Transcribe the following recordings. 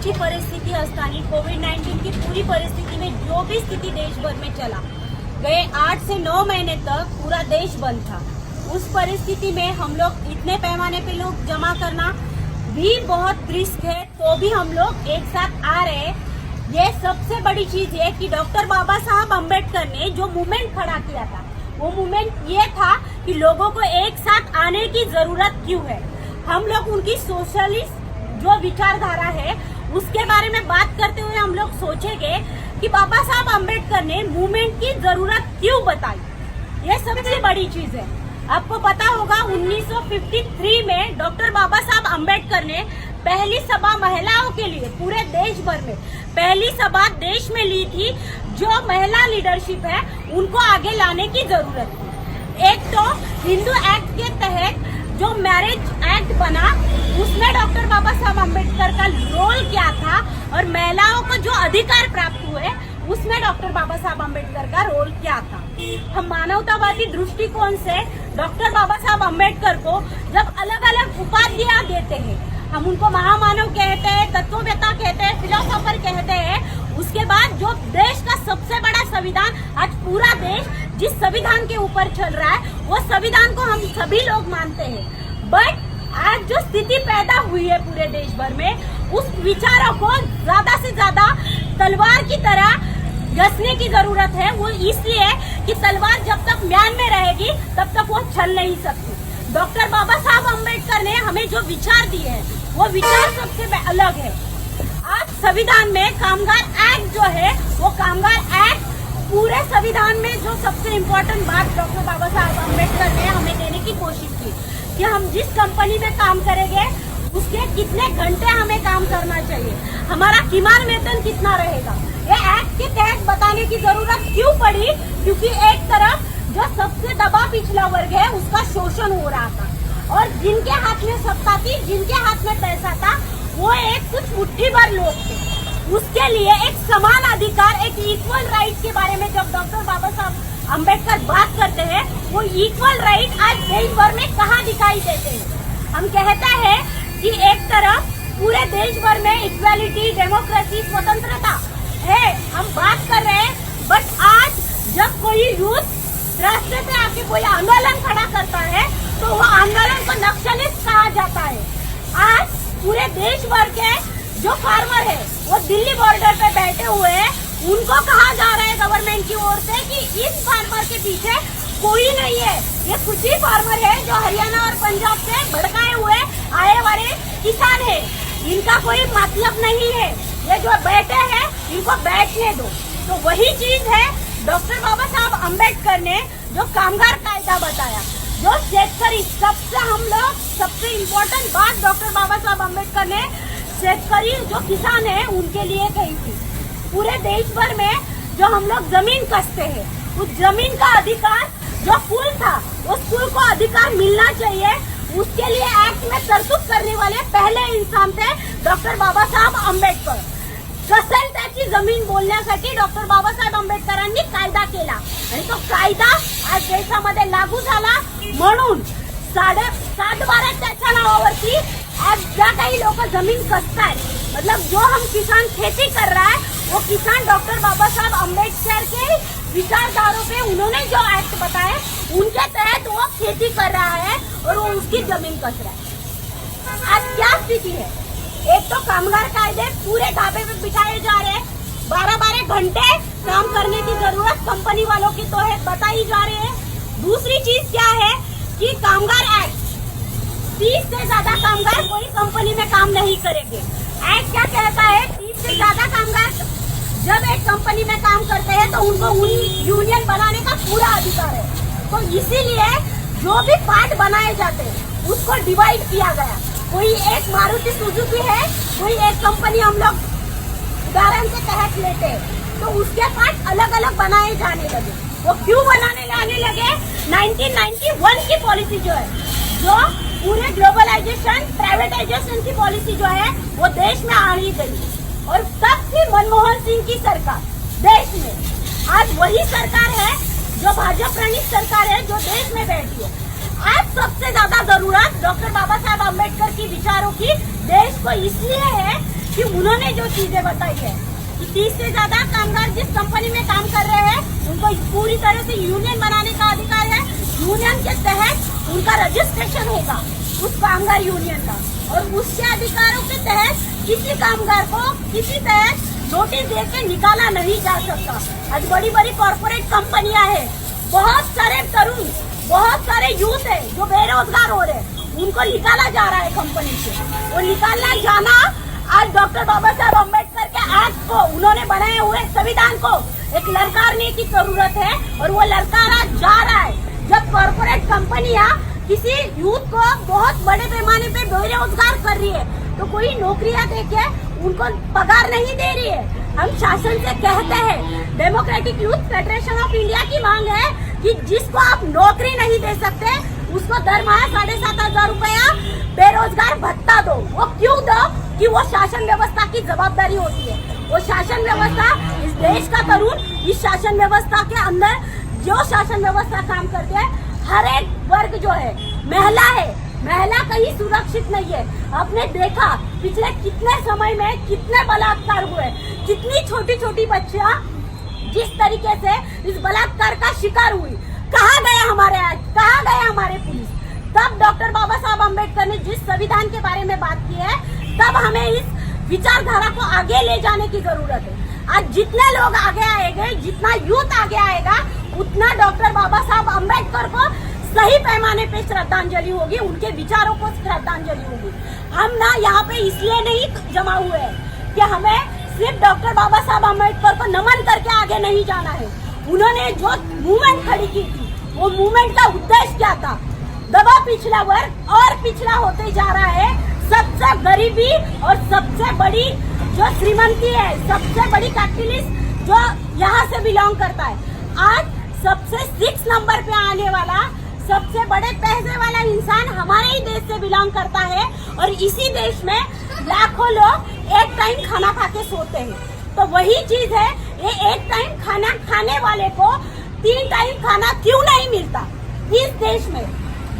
आजची परिस्थिती असताना कोविड-19 की पूरी परिस्थिति में जो भी स्थिति देश भर में चला, गए 8 से 9 महीने तक पूरा देश बंद था। उस परिस्थिति में हम लोग इतने पैमाने पे लोग जमा करना भी बहुत रिस्क है, तो भी हम लोग एक साथ आ रहे हैं। ये सबसे बड़ी चीज है कि डॉक्टर बाबा साहब अम्बेडकर ने जो मूवमेंट खड़ा किया था, वो मूवमेंट ये था कि लोगों को एक साथ आने की जरूरत क्यों है। हम लोग उनकी सोशलिस्ट जो विचारधारा है उसके बारे में बात करते हुए हम लोग सोचेंगे कि बाबा साहब अम्बेडकर ने मूवमेंट की जरूरत क्यों बताई। ये सबसे बड़ी चीज है। आपको पता होगा 1953 में डॉक्टर बाबा साहब अम्बेडकर ने पहली सभा महिलाओं के लिए पूरे देश भर में पहली सभा देश में ली थी। जो महिला लीडरशिप है उनको आगे लाने की जरूरत थी। एक तो हिंदू एक्ट के तहत जो मैरिज एक्ट बना, उसमें डॉक्टर बाबा साहब अम्बेडकर का रोल क्या था, और महिलाओं को जो अधिकार प्राप्त हुए उसमें डॉक्टर बाबा साहब अम्बेडकर का रोल क्या था। हम मानवतावादी दृष्टिकोण से डॉक्टर बाबा साहब अम्बेडकर को जब अलग अलग उपाधियां देते हैं, हम उनको महामानव कहते हैं, तत्ववेता कहते हैं, फिलोसोफर कहते हैं। उसके बाद जो देश का सबसे बड़ा संविधान, आज पूरा देश जिस संविधान के ऊपर चल रहा है, वो संविधान को हम सभी लोग मानते हैं। बट आज जो स्थिति पैदा हुई है पूरे देश भर में, उस विचारों को ज्यादा से ज्यादा तलवार की तरह घसने की जरूरत है। वो इसलिए कि तलवार जब तक म्यान में रहेगी तब तक वो चल नहीं सकती। डॉक्टर बाबा साहब अम्बेडकर ने हमें जो विचार दिए हैं, वो विचार सबसे अलग है। आज संविधान में कामगार एक्ट जो है, वो कामगार एक्ट पूरे संविधान में जो सबसे इम्पोर्टेंट बात डॉक्टर बाबा साहब अम्बेडकर ने हमें देने की कोशिश की कि हम जिस कंपनी में काम करेंगे उसके कितने घंटे हमें काम करना चाहिए, हमारा किमान वेतन कितना रहेगा। ये एक्ट के तहत बताने की जरूरत क्यों पड़ी? क्योंकि एक तरफ जो सबसे दबा पिछला वर्ग है उसका शोषण हो रहा था, और जिनके हाथ में सत्ता थी, जिनके हाथ में पैसा था, वो एक कुछ मुट्ठी भर लोग थे। उसके लिए एक समान अधिकार, एक इक्वल राइट के बारे में जब डॉक्टर बाबा साहब अम्बेडकर बात करते हैं, वो इक्वल राइट आज देश भर में कहाँ दिखाई देते हैं। हम कहते हैं कि एक तरफ पूरे देश भर में इक्वालिटी, डेमोक्रेसी, स्वतंत्रता है, हम बात कर रहे हैं, बट आज जब कोई यूथ रास्ते पे आके कोई आंदोलन खड़ा करता है तो वो आंदोलन को नक्सलिस्ट कहा जाता है। आज पूरे देश भर के जो फार्मर है वो दिल्ली बॉर्डर पे बैठे हुए हैं, उनको कहा जा रहा है गवर्नमेंट की ओर से कि इस फार्मर के पीछे कोई नहीं है, ये कुछ ही फार्मर है जो हरियाणा और पंजाब से भड़काए हुए आए वाले किसान है, इनका कोई मतलब नहीं है, ये जो बैठे हैं इनको बैठने दो। तो वही चीज है डॉक्टर बाबा साहब अम्बेडकर ने जो कामगार कायदा बताया, जो शेतकरी सबसे इम्पोर्टेंट बात डॉक्टर बाबा साहब अम्बेडकर ने शेतकरी जो किसान है उनके लिए कही थी। पूरे देश भर में जो हम लोग जमीन कसते हैं, उस जमीन का अधिकार जो फूल था, उस फूल को अधिकार मिलना चाहिए। उसके लिए एक्ट में तरतूद करने वाले पहले इंसान थे डॉक्टर बाबा साहब आंबेडकर। कसेल त्याची जमीन बोलण्यासाठी डॉक्टर बाबासाहेब आंबेडकरांनी कायदा केला, आणि तो कायदा आज देशामध्ये लागू झाला। म्हणून 7.5 त्याच्या नावावरती आज ज्या काही लोक जमीन कसतायत, मतलब जो हम किसान खेती कर रहा है, वो किसान डॉक्टर बाबा साहब अम्बेडकर के विचारधारों पे उन्होंने जो एक्ट बताए उनके तहत वो खेती कर रहा है और वो उसकी जमीन कस रहा है। आज क्या स्थिति है? एक तो कामगार कायदे पूरे ढाबे पे बिठाए जा रहे हैं, 12-12 घंटे काम करने की जरूरत कंपनी वालों की तो है, बताई जा रही है। दूसरी चीज क्या है कि कामगार एक्ट, 30 से ज्यादा कामगार कोई कंपनी में काम नहीं करेंगे। एक्ट क्या कहता है? 30 से ज्यादा कामगार जब एक कंपनी में काम करते हैं तो उनको यूनियन बनाने का पूरा अधिकार है। तो इसीलिए जो भी पार्ट बनाए जाते हैं उसको डिवाइड किया गया। कोई एक मारुति सुजुकी है, कोई एक कंपनी हम लोग उदाहरण के तहत लेते हैं, तो उसके पार्ट अलग अलग बनाए जाने लगे। वो क्यों बनाने जाने लगे? 1991 की पॉलिसी जो है, जो पूरे ग्लोबलाइजेशन, प्राइवेटाइजेशन की पॉलिसी जो है वो देश में आनी गई, और तब थी मनमोहन सिंह की सरकार देश में। आज वही सरकार है जो भाजपा प्रणीत सरकार है जो देश में बैठी है। आज सबसे ज्यादा जरूरत डॉक्टर बाबा साहब अम्बेडकर की विचारों की देश को इसलिए है कि उन्होंने जो चीजें बताई है कि 30 से ज्यादा कामगार जिस कंपनी में काम कर रहे हैं उनको पूरी तरह से यूनियन बनाने का अधिकार है। यूनियन के तहत उनका रजिस्ट्रेशन होगा उस कामगार यूनियन का, और उसके अधिकारों के तहत किसी कामगार को किसी तहत नोटिस देकर निकाला नहीं जा सकता। आज बड़ी बड़ी कॉर्पोरेट कंपनियां हैं, बहुत सारे तरुण, बहुत सारे यूथ है जो बेरोजगार हो रहे हैं, उनको निकाला जा रहा है कंपनी से। वो निकालना जाना आज डॉक्टर बाबा साहब अम्बेडकर के एक्ट को, उन्होंने बनाए हुए संविधान को एक ललकारने की जरूरत है, और वो ललकारा जा रहा है। जब कॉर्पोरेट कंपनियां किसी यूथ को बहुत बड़े पैमाने पे बेरोजगार कर रही है तो कोई नौकरियां देके उनको पगार नहीं दे रही है। हम शासन से कहते हैं, democratic youth federation of India की मांग है कि जिसको आप नौकरी नहीं दे सकते उसको दरमाहा 7,500 रुपया बेरोजगार भत्ता दो। वो क्यों दो? कि वो शासन व्यवस्था की जवाबदारी होती है। वो शासन व्यवस्था, इस देश का तरुण इस शासन व्यवस्था के अंदर जो शासन व्यवस्था काम करते हैं, हर एक वर्ग जो है, महिला कहीं सुरक्षित नहीं है। आपने देखा पिछले कितने समय में कितने बलात्कार हुए, कितनी छोटी छोटी बच्चियां जिस तरीके से इस बलात्कार का शिकार हुई। कहाँ गए हमारे एक्ट, कहाँ गए हमारे पुलिस? तब डॉक्टर बाबा साहब अम्बेडकर ने जिस संविधान के बारे में बात की है, तब हमें इस विचारधारा को आगे ले जाने की जरूरत है। आज जितने लोग आगे आएंगे, जितना यूथ आगे आएगा, उतना डॉक्टर बाबा साहब अम्बेडकर को सही पैमाने पे श्रद्धांजलि होगी, उनके विचारों को श्रद्धांजलि होगी। हम ना यहाँ पे इसलिए नहीं जमा हुए हैं कि हमें सिर्फ डॉक्टर बाबा साहब अम्बेडकर को नमन करके आगे नहीं जाना है। उन्होंने जो मूवमेंट खड़ी की थी, वो मूवमेंट का उद्देश्य क्या था? दबा पिछड़ा वर्ग और पिछड़ा होते जा रहा है। सबसे गरीबी और सबसे बड़ी जो श्रीमंती है, सबसे बड़ी कैपिटलिस्ट जो यहाँ से बिलोंग करता है, आज सबसे 6 नंबर पे आने वाला सबसे बड़े पैसे वाला इंसान हमारे ही देश से बिलोंग करता है। और इसी देश में लाखों लोग एक टाइम खाना खा के सोते हैं। तो वही चीज है, ये एक टाइम खाना खाने वाले को 3 टाइम खाना क्यों नहीं मिलता इस देश में?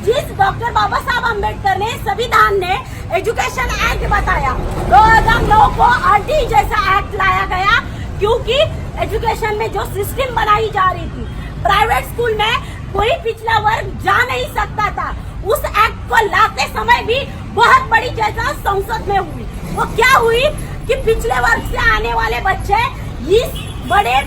जिस डॉक्टर बाबा साहब अम्बेडकर ने, संविधान ने एजुकेशन एक्ट बताया, 2009 को आरटी जैसा एक्ट लाया गया, क्योंकि एजुकेशन में जो सिस्टम बनाई जा रही थी, प्राइवेट स्कूल में कोई पिछड़ा वर्ग जा नहीं सकता था। उस एक्ट को लाते समय भी बहुत बड़ी चर्चा संसद में हुई। वो क्या हुई कि पिछले वर्ग से आने वाले बच्चे इस बड़े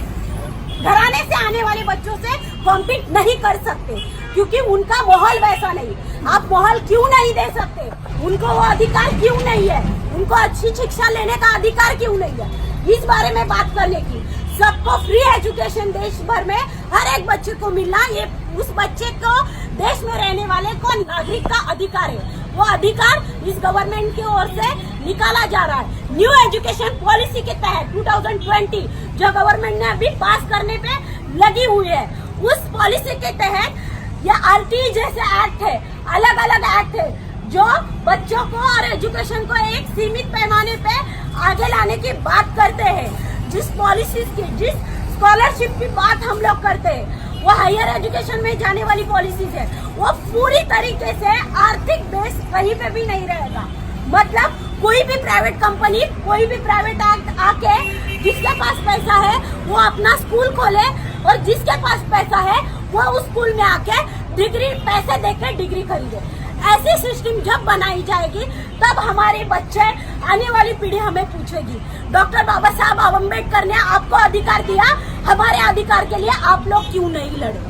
घराने से आने वाले बच्चों से कॉम्पीट नहीं कर सकते, क्योंकि उनका माहौल वैसा नहीं। आप माहौल क्यों नहीं दे सकते? उनको वो अधिकार क्यों नहीं है? उनको अच्छी शिक्षा लेने का अधिकार क्यों नहीं है? इस बारे में बात करने की, सबको फ्री एजुकेशन देश भर में हर एक बच्चे को मिलना, ये उस बच्चे को, देश में रहने वाले को नागरिक का अधिकार है। वो अधिकार इस गवर्नमेंट की ओर से निकाला जा रहा है। न्यू एजुकेशन पॉलिसी के तहत 2020 जो गवर्नमेंट ने अभी पास करने पे लगी हुई है, उस पॉलिसी के तहत ये आरटी जैसे एक्ट है, अलग अलग एक्ट है जो बच्चों को और एजुकेशन को एक सीमित पैमाने पे आगे लाने की बात करते हैं। जिस पॉलिसीज की, जिस स्कॉलरशिप की बात हम लोग करते हैं, वो हायर एजुकेशन में जाने वाली पॉलिसीज है, वो पूरी तरीके से आर्थिक बेस कहीं पे भी नहीं रहेगा। मतलब कोई भी प्राइवेट कंपनी, कोई भी प्राइवेट एक्ट आके जिसके पास पैसा है वो अपना स्कूल खोले, और जिसके पास पैसा है वो उस स्कूल में आके डिग्री, पैसे देकर डिग्री खरीदे। ऐसी सिस्टम जब बनाई जाएगी तब हमारे बच्चे, आने वाली पीढ़ी हमें पूछेगी, डॉक्टर बाबा साहब अम्बेडकर ने आपको अधिकार दिया, हमारे अधिकार के लिए आप लोग क्यों नहीं लड़े?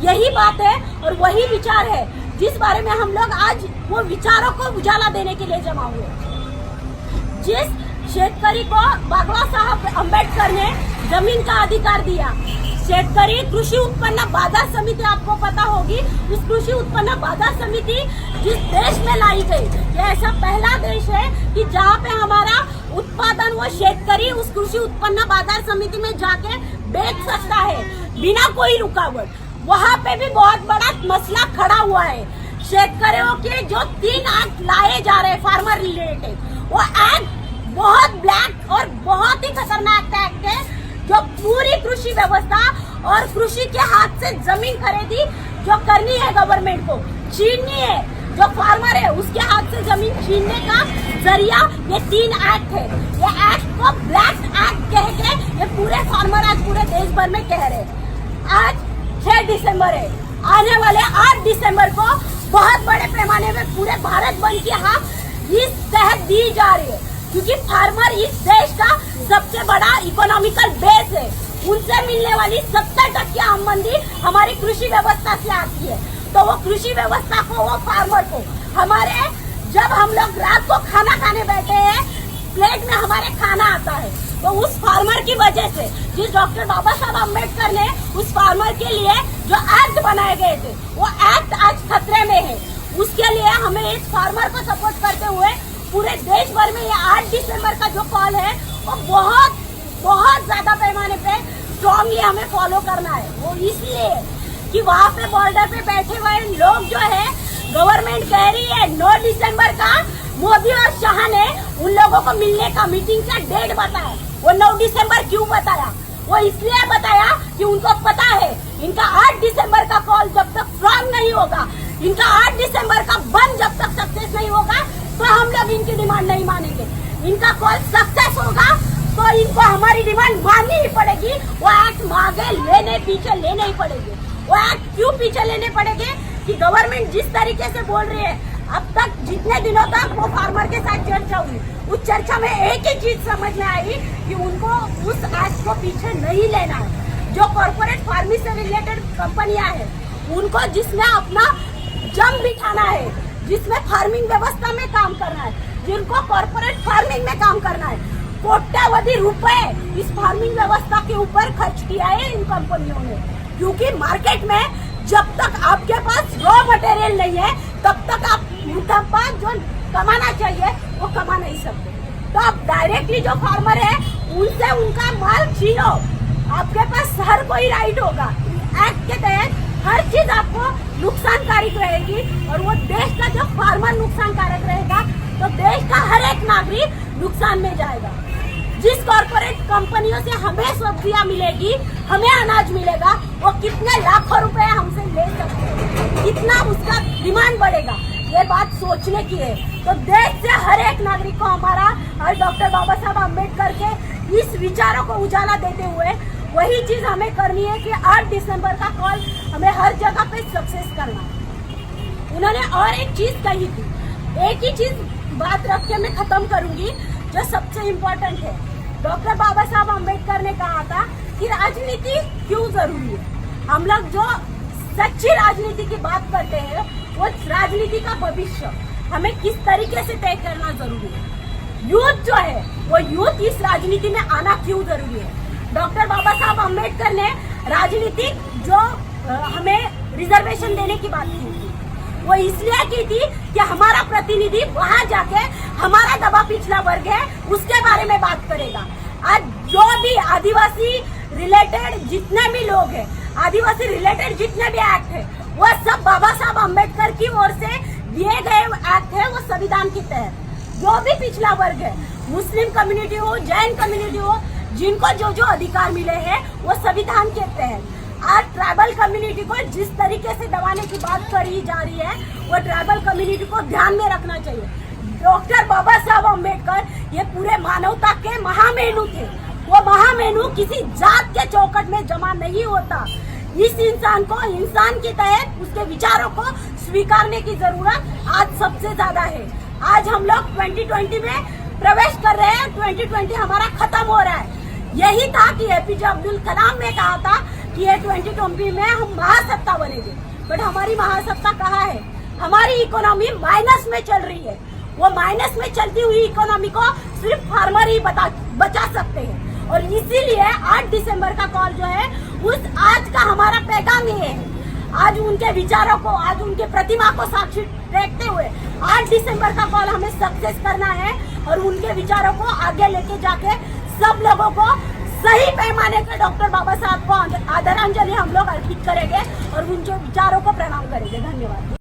यही बात है और वही विचार है जिस बारे में हम लोग आज वो विचारों को उजाला देने के लिए जमा हुए। जिस शेतकरी को बाबा साहब अम्बेडकर ने जमीन का अधिकार दिया, शेतकरी कृषि उत्पन्न बाजार समिति, आपको पता होगी, उस कृषि उत्पन्न बाजार समिति जिस देश में लाई गई, ये ऐसा पहला देश है कि जहाँ पे हमारा उत्पादन वो शेतकरी उस कृषि उत्पन्न बाजार समिति में जाके बेच सकता है बिना कोई रुकावट। वहाँ पे भी बहुत बड़ा मसला खड़ा हुआ है। शेतकरियों के जो 3 एक्ट लाए जा रहे हैं फार्मर रिलेटेड, वो एक्ट बहुत ब्लैक और बहुत ही खतरनाक एक्ट है, जो पूरी कृषि व्यवस्था और कृषि के हाथ से जमीन खरीदी जो करनी है गवर्नमेंट को, छीननी है, जो फार्मर है उसके हाथ से जमीन छीनने का जरिया ये 3 एक्ट है। ये एक्ट को ब्लैक एक्ट कह के ये पूरे फार्मर आज पूरे देश भर में कह रहे हैं। आज 6 दिसंबर है, आने वाले 8 दिसंबर को बहुत बड़े पैमाने में पूरे भारत बंद की हाक इस तहत दी जा रही है, क्योंकि फार्मर इस देश का सबसे बड़ा इकोनॉमिकल बेस है। उनसे मिलने वाली 70% आमदनी हमारी कृषि व्यवस्था से आती है। तो वो कृषि व्यवस्था को, वो फार्मर को, हमारे जब हम लोग रात को खाना खाने बैठे हैं, प्लेट में हमारे खाना आता है, तो उस फार्मर की वजह से, जिस डॉक्टर बाबा साहब अम्बेडकर ने उस फार्मर के लिए जो एक्ट बनाए गए थे, वो एक्ट आज खतरे में है। उसके लिए हमें इस फार्मर को सपोर्ट करते हुए पूरे देश भर में ये 8 दिसंबर का जो कॉल है वो बहुत ज्यादा पैमाने पे स्ट्रांगली हमें फॉलो करना है। वो इसलिए कि वहाँ पे बॉर्डर पे बैठे हुए लोग जो है, गवर्नमेंट कह रही है 9 दिसंबर का मोदी और शाह ने उन लोगों को मिलने का मीटिंग का डेट बताया। वो 9 दिसंबर क्यों बताया? वो इसलिए बताया कि उनको पता है इनका 8 दिसंबर का कॉल जब तक स्ट्रांग नहीं होगा, इनका 8 दिसंबर का बंद जब तक सक्सेस नहीं होगा, तो हम लोग इनकी डिमांड नहीं मानेंगे। इनका कॉल सक्सेस होगा तो इनको हमारी डिमांड माननी ही पड़ेगी। वो एक्ट मांगे लेने पीछे लेने ही पड़ेंगे। वो एक्ट क्यों पीछे लेने पड़ेंगे कि गवर्नमेंट जिस तरीके से बोल रही है, अब तक जितने दिनों तक वो फार्मर के साथ चर्चा हुई, उस चर्चा में एक ही चीज समझ में आई कि उनको उस एक्ट को पीछे नहीं लेना है। जो कॉर्पोरेट फार्मिंग से रिलेटेड कंपनियां हैं, उनको जिसमें अपना जम बिठाना है, जिसमें फार्मिंग व्यवस्था में काम करना है, जिनको कॉर्पोरेट फार्मिंग में काम करना है, कोट्यावधि रुपए इस फार्मिंग व्यवस्था के ऊपर खर्च किया है इन कंपनियों ने। क्योंकि मार्केट में जब तक आपके पास रॉ मटेरियल नहीं है, तब तक आप उनका पास जो कमाना चाहिए वो कमा नहीं सकते। तो आप डायरेक्टली जो फार्मर है उनसे उनका माल छीनो, आपके पास हर कोई राइट होगा। एक्ट के तहत हर चीज आपको नुकसानकारक रहेगी, और वो देश का जब फार्मर नुकसानकारक रहेगा तो देश का हर एक नागरिक नुकसान में जाएगा। जिस कॉर्पोरेट कंपनियों से हमें सब्जियां मिलेगी, हमें अनाज मिलेगा, वो कितने लाखों रुपए हमसे ले सकते हैं, कितना उसका डिमांड बढ़ेगा, ये बात सोचने की है। तो देश से हर एक नागरिक को हमारा और डॉक्टर बाबा साहब अम्बेडकर के इस विचारों को उजाला देते हुए वही चीज हमें करनी है कि 8 दिसंबर का कॉल हमें हर जगह पे सक्सेस करना है। उन्होंने और एक चीज कही थी, एक ही चीज बात रख के मैं खत्म करूंगी जो सबसे इम्पोर्टेंट है। डॉक्टर बाबा साहब अम्बेडकर ने कहा था कि राजनीति क्यों जरूरी है। हम लोग जो सच्ची राजनीति की बात करते हैं, वो राजनीति का भविष्य हमें किस तरीके से तय करना जरूरी है। यूथ जो है, वो यूथ इस राजनीति में आना क्यों जरूरी है। डॉक्टर बाबा साहब अम्बेडकर ने राजनीतिक जो हमें रिजर्वेशन देने की बात की थी, वो इसलिए की थी कि हमारा प्रतिनिधि वहाँ जाके हमारा दबा पिछड़ा वर्ग है उसके बारे में बात करेगा। आज जो भी आदिवासी रिलेटेड जितने भी लोग हैं, आदिवासी रिलेटेड जितने भी एक्ट है, वो सब बाबा साहब अम्बेडकर की ओर से दिए गए एक्ट है। वो संविधान के तहत जो भी पिछड़ा वर्ग है, मुस्लिम कम्युनिटी हो, जैन कम्युनिटी हो, जिनको जो जो अधिकार मिले हैं वो संविधान के तहत। आज ट्राइबल कम्युनिटी को जिस तरीके से दबाने की बात करी जा रही है, वो ट्राइबल कम्युनिटी को ध्यान में रखना चाहिए। डॉक्टर बाबा साहब अम्बेडकर ये पूरे मानवता के महामेरू थे। वो महामेरू किसी जात के चौकट में जमा नहीं होता। इस इंसान को इंसान के तहत उसके विचारों को स्वीकारने की जरूरत आज सबसे ज्यादा है। आज हम लोग 2020 में प्रवेश कर रहे हैं, 2020 हमारा खत्म हो रहा है। यही था कि एपीजे अब्दुल कलाम ने कहा था कि ये 2020 में हम महासत्ता बनेंगे, बट हमारी महासत्ता कहाँ है। हमारी इकोनॉमी माइनस में चल रही है। वो माइनस में चलती हुई इकोनॉमी को सिर्फ फार्मर ही बचा सकते हैं। और इसीलिए 8 दिसंबर का कॉल जो है, उस आज का हमारा पैगाम ये है। आज उनके विचारों को, आज उनके प्रतिमा को साक्षी देखते हुए 8 दिसंबर का कॉल हमें सक्सेस करना है, और उनके विचारों को आगे लेके जाके सब लोगों को सही पैमाने पे डॉक्टर बाबा साहब को आदरांजलि हम लोग अर्पित करेंगे और उनके विचारों को प्रणाम करेंगे। धन्यवाद।